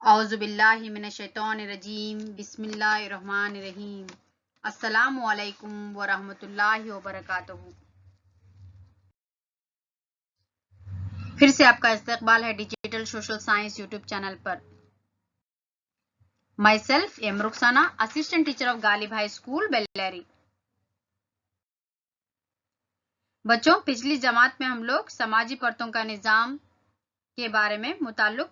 اعوذ باللہ من الشیطان الرجیم بسم اللہ الرحمن الرحیم السلام علیکم ورحمۃ اللہ وبرکاتہ۔ پھر سے آپ کا استقبال ہے digital social science YouTube channel پر۔ Myself am Rukhsana, assistant teacher of Ghalib high school Bellary. بچوں، پچھلی جماعت میں ہم لوگ سماجی پرتوں کا نظام کے بارے میں متعلق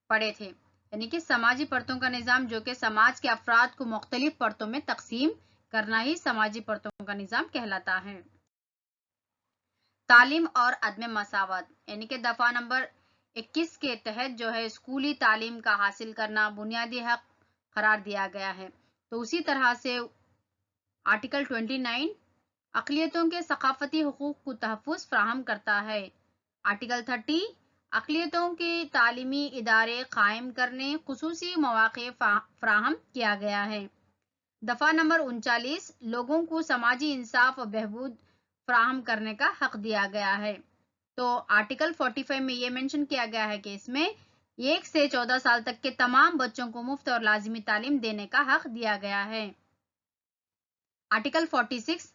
پڑھے تھے، یعنی کہ سماجی پرتوں کا نظام جو کہ سماج کے افراد کو مختلف پرتوں میں تقسیم کرنا ہی سماجی پرتوں کا نظام کہلاتا ہے۔ تعلیم اور عدم مساوات، یعنی کہ دفعہ نمبر 21 کے تحت جو ہے اسکولی تعلیم کا حاصل کرنا بنیادی حق قرار دیا گیا ہے، تو اسی طرح سے آرٹیکل 29 اقلیتوں کے ثقافتی حقوق کو تحفظ فراہم کرتا ہے۔ آرٹیکل 30 اقلیتوں کے تعلیمی ادارے قائم کرنے خصوصی مواقع فراہم کیا گیا ہے۔ دفعہ نمبر 39 لوگوں کو سماجی انصاف و بہبود فراہم کرنے کا حق دیا گیا ہے۔ تو آرٹیکل 45 میں یہ مینشن کیا گیا ہے کہ اس میں 1 سے 14 سال تک کے تمام بچوں کو مفت اور لازمی تعلیم دینے کا حق دیا گیا ہے۔ آرٹیکل 46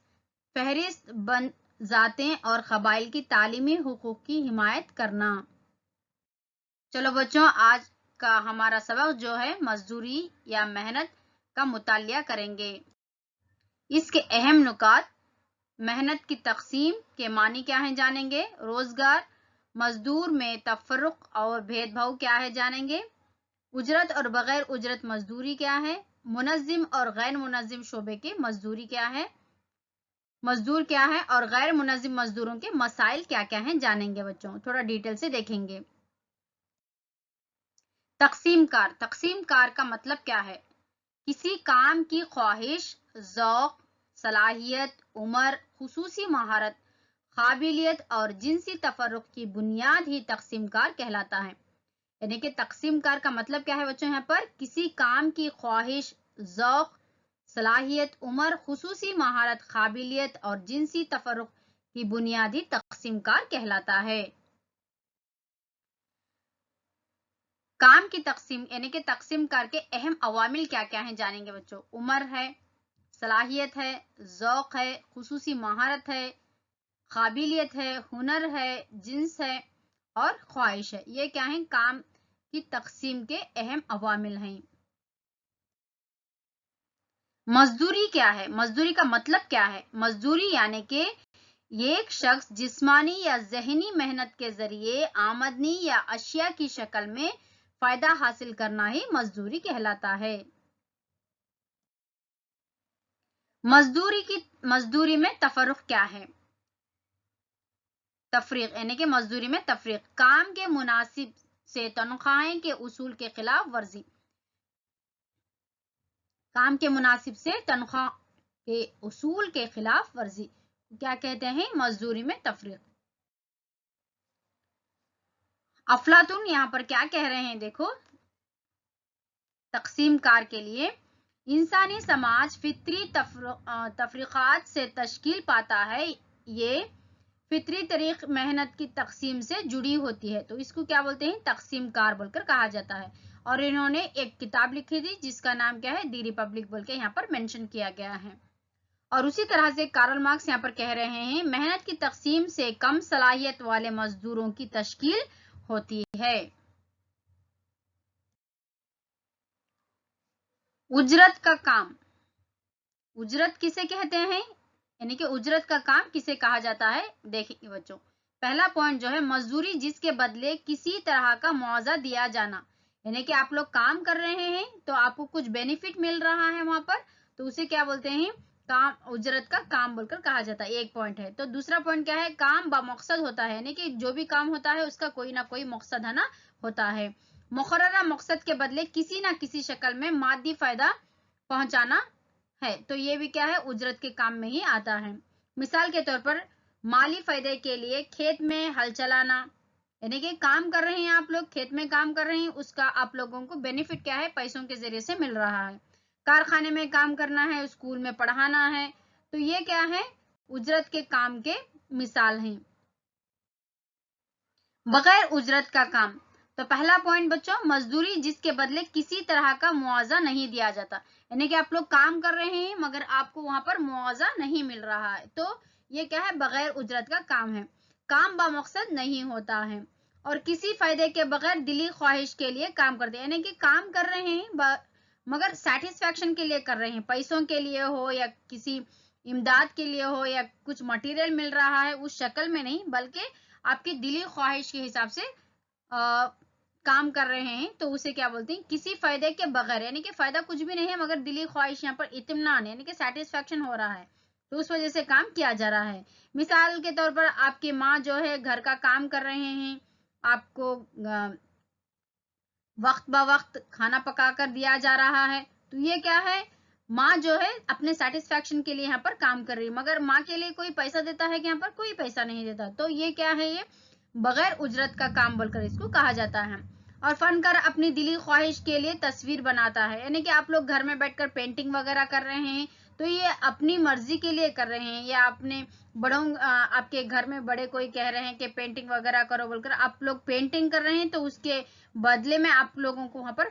فہرست بند ذاتیں اور قبائل کی تعلیمی حقوق کی حمایت کرنا۔ چلو بچوں، آج کا ہمارا سبق جو ہے مزدوری یا محنت کا مطالعہ کریں گے۔ اس کے اہم نکات: محنت کی تقسیم کے معنی کیا ہیں جانیں گے، روزگار، مزدور میں تفرق اور بھید بھاؤ کیا ہے جانیں گے، اجرت اور بغیر اجرت مزدوری کیا ہے، منظم اور غیر منظم شعبے کے مزدور کیا ہے، اور غیر منظم مزدوروں کے مسائل کیا کیا ہیں جانیں گے بچوں، تھوڑا ڈیٹیل سے دیکھیں گے۔ تقسیم کار کا مطلب کیا ہے؟ کسی کام کی خواہش، ذوق، صلاحیت، عمر، خصوصی مہارت، قابلیت اور جنسی تفرق کی بنیاد ہی تقسیم کار کہلاتا ہے۔ یعنی کہ تقسیم کار کا مطلب کیا ہے بچوں؟ یہاں پر کسی کام کی خواہش، ذوق، صلاحیت، عمر، خصوصی مہارت، قابلیت اور جنسی تفرق کی بنیاد ہی تقسیم کار کہلاتا ہے۔ کام کی تقسیم یعنی کہ تقسیم کار کے اہم عوامل کیا کیا ہیں جانیں گے بچوں۔ عمر ہے، صلاحیت ہے، ذوق ہے، خصوصی مہارت ہے، قابلیت ہے، ہنر ہے، جنس ہے اور خواہش ہے۔ یہ کیا ہیں؟ کام کی تقسیم کے اہم عوامل ہیں۔ مزدوری کیا ہے؟ مزدوری کا مطلب کیا ہے؟ مزدوری یعنی کہ ایک شخص جسمانی یا ذہنی محنت کے ذریعے آمدنی یا اشیاء کی شکل میں فائدہ حاصل کرنا ہی مزدوری کہلاتا ہے۔ مزدوری میں تفرق کیا ہے؟ تفریق یعنی کہ مزدوری میں تفریق، کام کے مناسب سے تنخواہیں کے اصول کے خلاف ورزی۔ کام کے مناسب سے تنخواہ کے اصول کے خلاف ورزی کیا کہتے ہیں؟ مزدوری میں تفریق۔ افلاطون یہاں پر کیا کہہ رہے ہیں؟ دیکھو، تقسیم کار کے لیے انسانی سماج فطری تفریقات سے تشکیل پاتا ہے، یہ فطری طریق محنت کی تقسیم سے جڑی ہوتی ہے، تو اس کو کیا بولتے ہیں؟ تقسیم کار بول کر کہا جاتا ہے۔ اور انہوں نے ایک کتاب لکھی تھی جس کا نام کیا ہے؟ دی ریپبلک بول کے یہاں پر مینشن کیا گیا ہے۔ اور اسی طرح سے کارل مارکس یہاں پر کہہ رہے ہیں محنت کی تقسیم سے کم صلاحیت والے مزدوروں کی تشکیل ہوتی ہے۔ اجرت کا کام، اجرت کسے کہتے ہیں؟ یعنی کہ اجرت کا کام کسے کہا جاتا ہے؟ دیکھیں بچوں، پہلا پوائنٹ جو ہے مزدوری جس کے بدلے کسی طرح کا معاوضہ دیا جانا، یعنی کہ آپ لوگ کام کر رہے ہیں تو آپ کو کچھ بینیفٹ مل رہا ہے وہاں پر، تو اسے کیا بولتے ہیں؟ کام، اجرت کا کام بول کر کہا جاتا ہے۔ ایک پوائنٹ ہے۔ تو دوسرا پوائنٹ کیا ہے؟ کام بمقصد ہوتا ہے، یعنی کہ جو بھی کام ہوتا ہے اس کا کوئی نہ کوئی مقصد ہے نا ہوتا ہے، مقررہ مقصد کے بدلے کسی نہ کسی شکل میں مادی فائدہ پہنچانا ہے، تو یہ بھی کیا ہے؟ اجرت کے کام میں ہی آتا ہے۔ مثال کے طور پر مالی فائدے کے لیے کھیت میں ہل چلانا، یعنی کہ کام کر رہے ہیں آپ لوگ، کھیت میں کام کر رہے ہیں، اس کا آپ لوگوں کو بینیفٹ کیا ہے؟ پیسوں کے ذریعے سے مل رہا ہے۔ کارخانے میں کام کرنا ہے، اسکول میں پڑھانا ہے، تو یہ کیا ہے؟ اجرت کے کام کے مثال ہیں۔ بغیر اجرت کا کام، تو پہلا پوائنٹ بچوں، مزدوری جس کے بدلے کسی طرح کا معاوضہ نہیں دیا جاتا، یعنی کہ آپ لوگ کام کر رہے ہیں مگر آپ کو وہاں پر معاوضہ نہیں مل رہا ہے، تو یہ کیا ہے؟ بغیر اجرت کا کام ہے۔ کام بمقصد نہیں ہوتا ہے اور کسی فائدے کے بغیر دلی خواہش کے لیے کام کرتے ہیں، یعنی کہ کام کر رہے ہیں مگر سیٹسفیکشن کے لیے کر رہے ہیں، پیسوں کے لیے ہو یا کسی امداد کے لیے ہو یا کچھ مٹیریل مل رہا ہے اس شکل میں نہیں، بلکہ آپ کی دلی خواہش کے حساب سے کام کر رہے ہیں، تو اسے کیا بولتے ہیں؟ کسی فائدے کے بغیر، یعنی کہ فائدہ کچھ بھی نہیں ہے مگر دلی خواہش یہاں پر اطمینان یعنی کہ سیٹسفیکشن ہو رہا ہے، تو اس وجہ سے کام کیا جا رہا ہے۔ مثال کے طور پر آپ کی ماں جو ہے گھر کا کام کر رہے ہیں، آپ کو وقت بہ وقت کھانا پکا کر دیا جا رہا ہے، تو یہ کیا ہے؟ ماں جو ہے اپنے سیٹسفیکشن کے لیے یہاں پر کام کر رہی ہے، مگر ماں کے لیے کوئی پیسہ دیتا ہے کہ یہاں پر کوئی پیسہ نہیں دیتا، تو یہ کیا ہے؟ یہ بغیر اجرت کا کام بول کر اس کو کہا جاتا ہے۔ اور فنکار اپنی دلی خواہش کے لیے تصویر بناتا ہے، یعنی کہ آپ لوگ گھر میں بیٹھ کر پینٹنگ وغیرہ کر رہے ہیں، تو یہ اپنی مرضی کے لیے کر رہے ہیں، یا اپنے بڑوں آپ کے گھر میں بڑے کوئی کہہ رہے ہیں کہ پینٹنگ وغیرہ کرو بول کر آپ لوگ پینٹنگ کر رہے ہیں، تو اس کے بدلے میں آپ لوگوں کو وہاں پر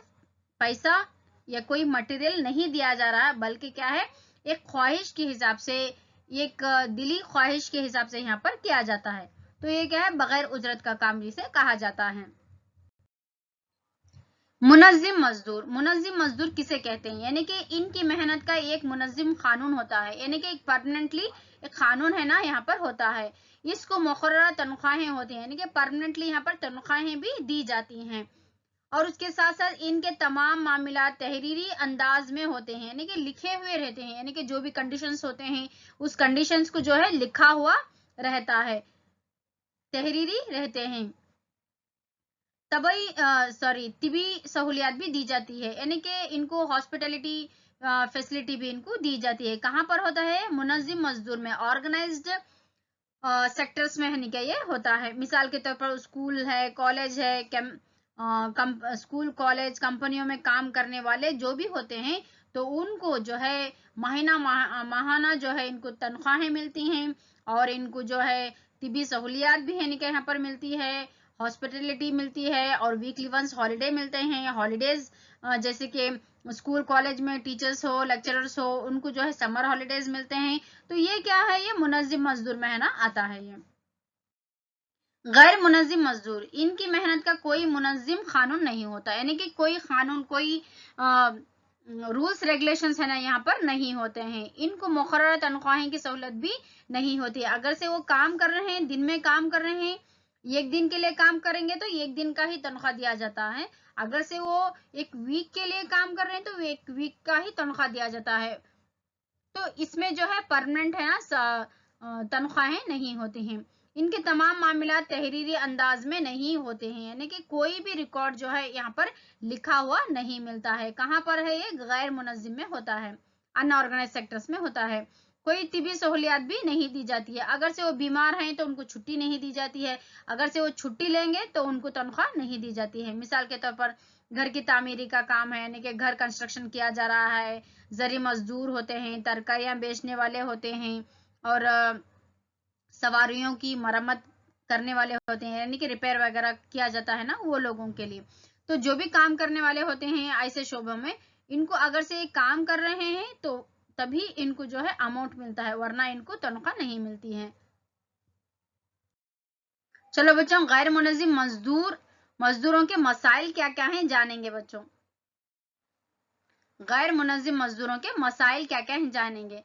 پیسہ یا کوئی مٹیریل نہیں دیا جا رہا، بلکہ کیا ہے؟ ایک خواہش کے حساب سے، ایک دلی خواہش کے حساب سے یہاں پر کیا جاتا ہے، تو یہ کیا ہے؟ بغیر اجرت کا کام جسے کہا جاتا ہے۔ منظم مزدور، منظم مزدور کسے کہتے ہیں؟ یعنی کہ ان کی محنت کا ایک منظم قانون ہوتا ہے، یعنی کہ ایک پرماننٹلی ایک قانون ہے نا یہاں پر ہوتا ہے، اس کو مقررہ تنخواہیں ہوتی ہیں، یعنی کہ پرماننٹلی یہاں پر تنخواہیں بھی دی جاتی ہیں، اور اس کے ساتھ ساتھ ان کے تمام معاملات تحریری انداز میں ہوتے ہیں، یعنی کہ لکھے ہوئے رہتے ہیں، یعنی کہ جو بھی کنڈیشنز ہوتے ہیں اس کنڈیشنز کو جو ہے لکھا ہوا رہتا ہے، تحریری رہتے ہیں۔ طبی سہولیات بھی دی جاتی ہے، یعنی کہ ان کو ہاسپٹلٹی فیسلٹی بھی ان کو دی جاتی ہے۔ کہاں پر ہوتا ہے؟ منظم مزدور میں، آرگنائزڈ سیکٹرز میں ہے کہ یہ ہوتا ہے۔ مثال کے طور پر اسکول ہے، کالج ہے، اسکول کالج کمپنیوں میں کام کرنے والے جو بھی ہوتے ہیں، تو ان کو جو ہے ماہانہ جو ہے ان کو تنخواہیں ملتی ہیں، اور ان کو جو ہے طبی سہولیات بھی ہے کہ یہاں پر ملتی ہے، ہاسپٹلٹی ملتی ہے، اور ویکلی ونس ہالیڈے ملتے ہیں۔ ہالیڈیز جیسے کہ اسکول کالج میں ٹیچرز ہو، لیکچررز ہو، ان کو جو ہے سمر ہالیڈیز ملتے ہیں، تو یہ کیا ہے؟ یہ منظم مزدور میں ہے نا آتا ہے۔ یہ غیر منظم مزدور، ان کی محنت کا کوئی منظم قانون نہیں ہوتا، یعنی کہ کوئی قانون، کوئی رولز ریگولیشنز ہے نا یہاں پر نہیں ہوتے ہیں، ان کو مقررہ تنخواہیں کی سہولت بھی نہیں ہوتی، اگر سے وہ کام کر رہے ہیں، دن میں کام کر رہے ہیں، ایک دن کے لیے کام کریں گے تو ایک دن کا ہی تنخواہ دیا جاتا ہے، اگر سے وہ ایک ویک کے لیے کام کر رہے ہیں تو ایک ویک کا ہی تنخواہ دیا جاتا ہے، تو اس میں جو ہے پرماننٹ ہے نا تنخواہیں نہیں ہوتی ہیں۔ ان کے تمام معاملات تحریری انداز میں نہیں ہوتے ہیں، یعنی کہ کوئی بھی ریکارڈ جو ہے یہاں پر لکھا ہوا نہیں ملتا ہے۔ کہاں پر ہے؟ یہ غیر منظم میں ہوتا ہے، ان آرگنائز سیکٹرز میں ہوتا ہے۔ کوئی طبی سہولیات بھی نہیں دی جاتی ہے، اگر سے وہ بیمار ہیں تو ان کو چھٹی نہیں دی جاتی ہے، اگر سے وہ چھٹی لیں گے تو ان کو تنخواہ نہیں دی جاتی ہے۔ مثال کے طور پر گھر کی تعمیری کا کام ہے، یعنی کہ گھر کنسٹرکشن کیا جا رہا ہے، زرعی مزدور ہوتے ہیں، ترکاریاں بیچنے والے ہوتے ہیں، اور سواریوں کی مرمت کرنے والے ہوتے ہیں، یعنی کہ ریپیئر وغیرہ کیا جاتا ہے نا وہ لوگوں کے لیے، تو جو بھی کام کرنے والے ہوتے ہیں ایسے شعبوں میں، ان کو اگر سے کام کر رہے ہیں تو تبھی ان کو جو ہے اماؤنٹ ملتا ہے، ورنہ ان کو تنخواہ نہیں ملتی ہے۔ چلو بچوں، غیر منظم مزدوروں کے مسائل کیا کیا ہیں جانیں گے بچوں۔ غیر منظم مزدوروں کے مسائل کیا کیا ہیں جانیں گے۔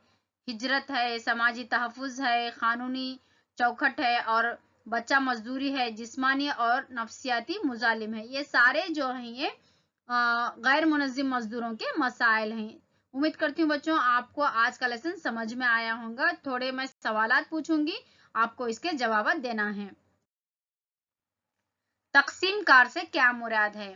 ہجرت ہے، سماجی تحفظ ہے، قانونی چوکھٹ ہے، اور بچہ مزدوری ہے، جسمانی اور نفسیاتی مظالم ہے، یہ سارے جو ہیں یہ غیر منظم مزدوروں کے مسائل ہیں۔ امید کرتی ہوں بچوں آپ کو آج کا لیسن سمجھ میں آیا ہوگا، تھوڑے میں سوالات پوچھوں گی، آپ کو اس کے جوابات دینا ہے۔ تقسیم کار سے کیا مراد ہے؟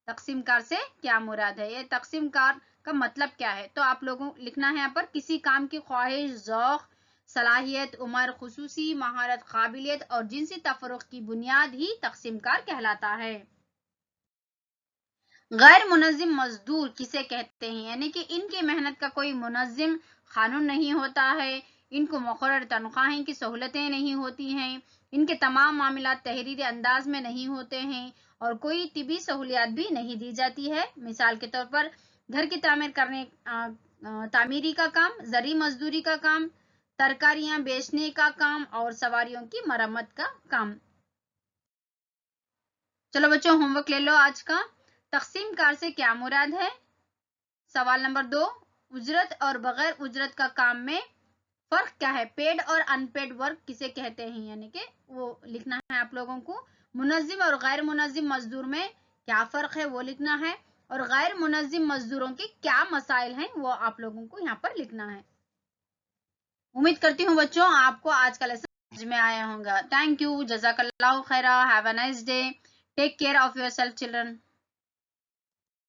تقسیم کار سے کیا مراد ہے؟ یہ تقسیم کار کا مطلب کیا ہے؟ تو آپ لوگوں لکھنا ہے یہاں پر کسی کام کی خواہش، ذوق، صلاحیت، عمر، خصوصی مہارت، قابلیت اور جنسی تفرق کی بنیاد ہی تقسیم کار کہلاتا ہے۔ غیر منظم مزدور کسے کہتے ہیں؟ یعنی کہ ان کی محنت کا کوئی منظم قانون نہیں ہوتا ہے، ان کو مقرر تنخواہیں کی سہولتیں نہیں ہوتی ہیں، ان کے تمام معاملات تحریری انداز میں نہیں ہوتے ہیں اور کوئی طبی سہولیات بھی نہیں دی جاتی ہے۔ مثال کے طور پر گھر کی تعمیری کا کام، زرعی مزدوری کا کام، ترکاریاں بیچنے کا کام اور سواریوں کی مرمت کا کام۔ چلو بچوں ہوم ورک لے لو آج کا۔ تقسیم کار سے کیا مراد ہے؟ سوال نمبر 2، اجرت اور بغیر اجرت کا کام میں فرق کیا ہے؟ پیڈ اور ان پیڈ ورک کسے کہتے ہیں، یعنی کہ وہ لکھنا ہے آپ لوگوں کو۔ منظم اور غیر منظم مزدور میں کیا فرق ہے وہ لکھنا ہے، اور غیر منظم مزدوروں کے کیا مسائل ہیں وہ آپ لوگوں کو یہاں پر لکھنا ہے۔ امید کرتی ہوں بچوں آپ کو آج کا لیسن سمجھ میں آیا ہوگا۔ تھینک یو، جزاک اللہ خیرہ، have a nice day, take care of yourself children.